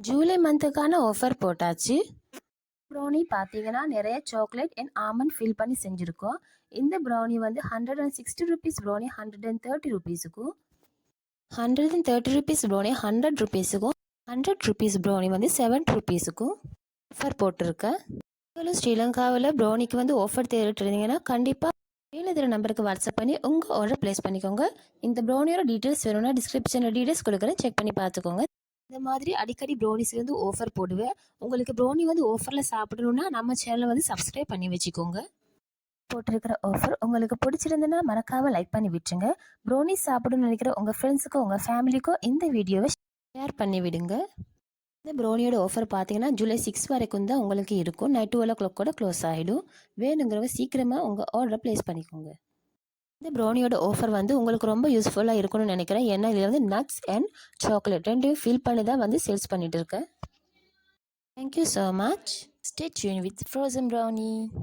July மந்த்துக்கான offer போட்டாச்சு. Brownie பார்த்தீங்கன்னா நிறைய சாக்லேட் அண்ட் ஆமண்ட் ஃபில் பண்ணி செஞ்சுருக்கோம். இந்த ப்ரௌனி வந்து 160 rupees brownie 130 ருபீஸுக்கும், 130 rupees brownie 100 ருபீஸுக்கும், 100 rupees brownie வந்து 70 ருபீஸுக்கும் ஆஃபர் போட்டிருக்கேன். நீங்களும் ஸ்ரீலங்காவில் ப்ரௌனிக்கு வந்து ஆஃபர் தேடிட்டு இருந்தீங்கன்னா கண்டிப்பாக கீழே இருக்கிற நம்பருக்கு வாட்ஸ்அப் பண்ணி உங்கள் ஆர்டர் ப்ளேஸ் பண்ணிக்கோங்க. இந்த ப்ரௌனியோட டீட்டெயில்ஸ் வேணும்னா டிஸ்கிரிப்ஷனில் டீட்டெயில்ஸ் கொடுக்குறேன், செக் பண்ணி பார்த்துக்கோங்க. இந்த மாதிரி அடிக்கடி ப்ரௌனிஸ் வந்து ஆஃபர் போடுவேன். உங்களுக்கு ப்ரௌனி வந்து ஆஃபரில் சாப்பிடணுன்னா நம்ம சேனலை வந்து சப்ஸ்கிரைப் பண்ணி வச்சுக்கோங்க. போட்டிருக்கிற ஆஃபர் உங்களுக்கு பிடிச்சிருந்துன்னா மறக்காமல் லைக் பண்ணி விட்டுருங்க. ப்ரௌனிஸ் சாப்பிடணும்னு நினைக்கிற உங்கள் ஃப்ரெண்ட்ஸுக்கோ உங்கள் ஃபேமிலிக்கோ இந்த வீடியோவை ஷேர் பண்ணி விடுங்க. இந்த ப்ரௌனியோட ஆஃபர் பார்த்தீங்கன்னா ஜூலை 6 வரைக்கும் தான் உங்களுக்கு இருக்கும். நைட் 12 o'clock கூட க்ளோஸ் ஆகிடும். வேணுங்கிறவங்க சீக்கிரமாக உங்கள் ஆர்டரை ப்ளேஸ் பண்ணிக்கோங்க. இந்த ப்ரௌனியோட ஆஃபர் வந்து உங்களுக்கு ரொம்ப யூஸ்ஃபுல்லாக இருக்கும்னு நினைக்கிறேன். ஏன்னா இதில் வந்து நட்ஸ் அண்ட் சாக்லேட் ரெண்டையும் ஃபில் பண்ணி தான் வந்து சேல்ஸ் பண்ணிட்டு இருக்கேன். Thank you so much. Stay tune with frozen brownie.